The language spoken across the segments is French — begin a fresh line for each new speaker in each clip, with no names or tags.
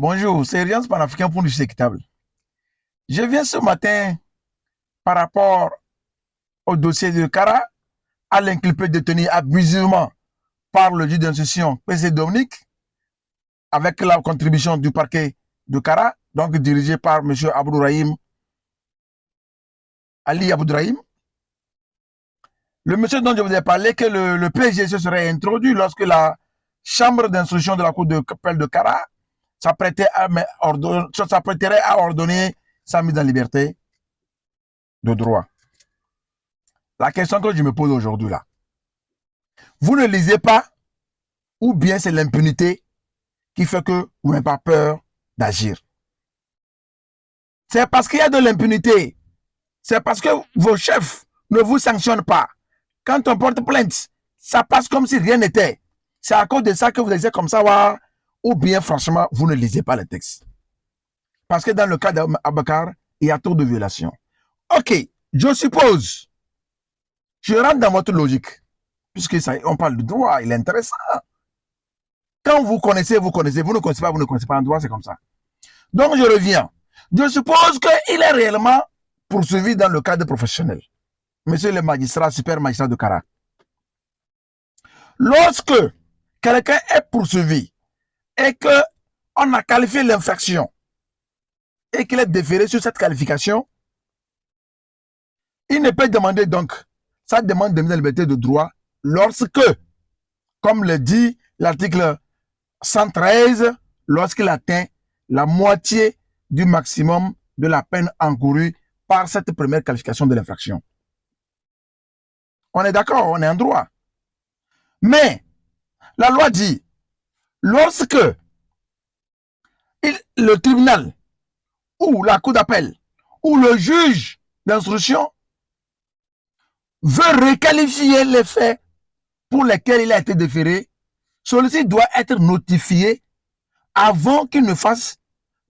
Bonjour, c'est Alliance panafricain pour justice équitable. Je viens ce matin par rapport au dossier de Kara, à l'inculpé détenu abusivement par le juge d'instruction PC Dominique, avec la contribution du parquet de Kara, donc dirigé par M. Abdourahim, Ali Abdourahim. Le monsieur dont je vous ai parlé, que le PSG se serait introduit lorsque la chambre d'instruction de la cour d'appel de Kara s'apprêterait à ordonner sa mise en liberté de droit. La question que je me pose aujourd'hui là, vous ne lisez pas ou bien c'est l'impunité qui fait que vous n'avez pas peur d'agir? C'est parce qu'il y a de l'impunité, c'est parce que vos chefs ne vous sanctionnent pas. Quand on porte plainte, ça passe comme si rien n'était. C'est à cause de ça que vous agissez comme ça, ou bien franchement, vous ne lisez pas les textes. Parce que dans le cas d'Abakar, il y a trop de violations. Ok, je suppose, je rentre dans votre logique, puisque ça, on parle de droit, il est intéressant. Quand vous connaissez, vous connaissez, vous ne connaissez pas, vous ne connaissez pas en droit, c'est comme ça. Donc je reviens. Je suppose qu'il est réellement poursuivi dans le cadre professionnel. Monsieur le magistrat, super magistrat de Kara. Lorsque quelqu'un est poursuivi et qu'on a qualifié l'infraction et qu'il est déféré sur cette qualification, il ne peut demander donc sa demande de mise en liberté de droit lorsque, comme le dit l'article 113, lorsqu'il atteint la moitié du maximum de la peine encourue par cette première qualification de l'infraction. On est d'accord, on est en droit. Mais la loi dit, lorsque le tribunal ou la cour d'appel ou le juge d'instruction veut requalifier les faits pour lesquels il a été déféré, celui-ci doit être notifié avant qu'il ne fasse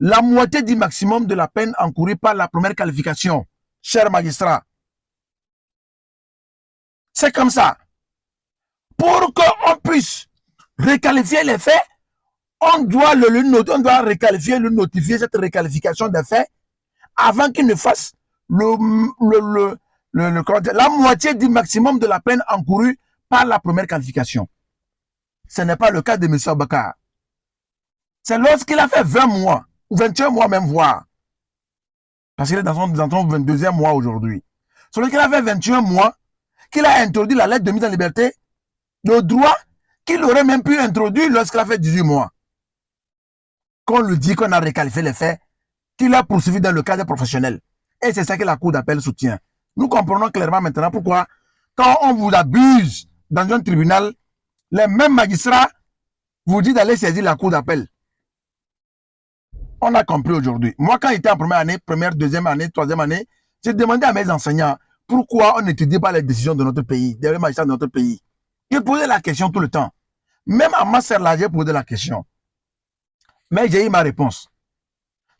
la moitié du maximum de la peine encourue par la première qualification. Cher magistrat, c'est comme ça. Pour qu'on puisse requalifier les faits, on doit requalifier, le notifier cette requalification des faits avant qu'il ne fasse la moitié du maximum de la peine encourue par la première qualification. Ce n'est pas le cas de M. Abakar. C'est lorsqu'il a fait 20 mois, ou 21 mois même voire, parce qu'il est dans son 22e mois aujourd'hui. C'est lorsqu'il a fait 21 mois qu'il a introduit la lettre de mise en liberté de droit qu'il aurait même pu introduire lorsqu'il a fait 18 mois. Qu'on lui dit qu'on a requalifié les faits, qu'il a poursuivi dans le cadre professionnel. Et c'est ça que la cour d'appel soutient. Nous comprenons clairement maintenant pourquoi, quand on vous abuse dans un tribunal, les mêmes magistrats vous disent d'aller saisir la cour d'appel. On a compris aujourd'hui. Moi, quand j'étais en première année, première, deuxième année, troisième année, j'ai demandé à mes enseignants pourquoi on n'étudie pas les décisions de notre pays, des magistrats de notre pays. J'ai posé la question tout le temps. Même à ma sœur là, j'ai posé la question. Mais j'ai eu ma réponse.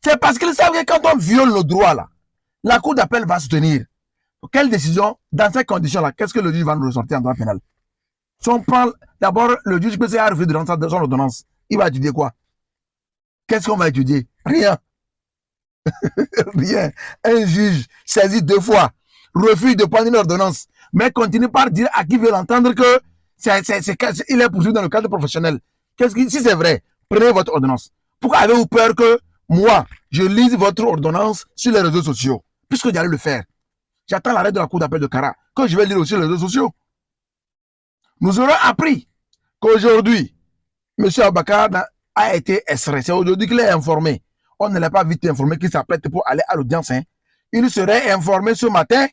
C'est parce qu'ils savent que quand on viole le droit là, la cour d'appel va se tenir. Quelle décision, dans ces conditions-là, qu'est-ce que le juge va nous ressortir en droit pénal? Si on prend d'abord le juge peut refusé de rentrer dans son ordonnance, il va étudier quoi? Qu'est-ce qu'on va étudier? Rien. Rien. Un juge saisi 2 fois, refuse de prendre une ordonnance, mais continue par dire à qui veut l'entendre que il est poursuivi dans le cadre professionnel. Si c'est vrai, prenez votre ordonnance. Pourquoi avez-vous peur que moi, je lise votre ordonnance sur les réseaux sociaux? Puisque j'allais le faire. J'attends l'arrêt de la cour d'appel de Kara, que je vais lire aussi sur les réseaux sociaux. Nous aurons appris qu'aujourd'hui, M. Abakar a été extrait. C'est aujourd'hui qu'il est informé. On ne l'a pas vite informé qu'il s'apprête pour aller à l'audience. Hein. Il serait informé ce matin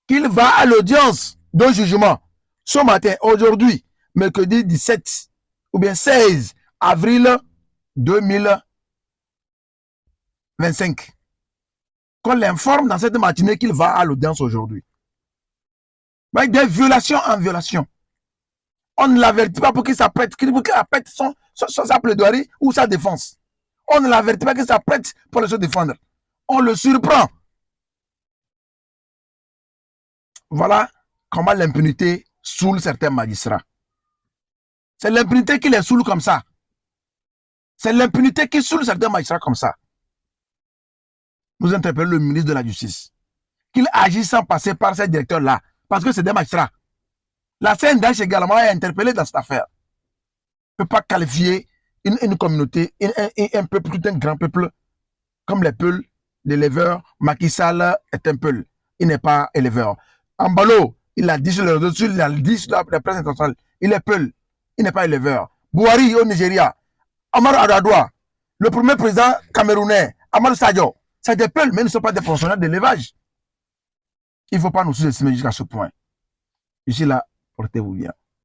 qu'il va à l'audience de jugement. Ce matin, aujourd'hui, mercredi 17 ou bien 16 avril 2025. Qu'on l'informe dans cette matinée qu'il va à l'audience aujourd'hui. Des violations en violation. On ne l'avertit pas pour qu'il s'apprête, sa plaidoirie ou sa défense. On ne l'avertit pas qu'il s'apprête pour se défendre. On le surprend. Voilà comment l'impunité saoule certains magistrats. C'est l'impunité qui les saoule comme ça. C'est l'impunité qui saoule certains magistrats comme ça. Nous interpellons le ministre de la Justice. Qu'il agisse sans passer par ces directeurs-là. Parce que c'est des magistrats. La CNDH également est interpellée dans cette affaire. On ne peut pas qualifier une communauté, un peuple, tout un grand peuple, comme les Peuls, l'éleveur. Macky Sall est un Peul. Il n'est pas éleveur. Ambalo, il a dit sur les réseaux sociaux, il a dit sur la presse internationale, il est Peul. Il n'est pas éleveur. Bouhari au Nigeria. Amar Adadwa, le premier président camerounais, Amar Sadio, c'est des Peuls, mais ils ne sont pas des professionnels d'élevage. Il ne faut pas nous sous-estimer jusqu'à ce point. Ici là, portez-vous bien.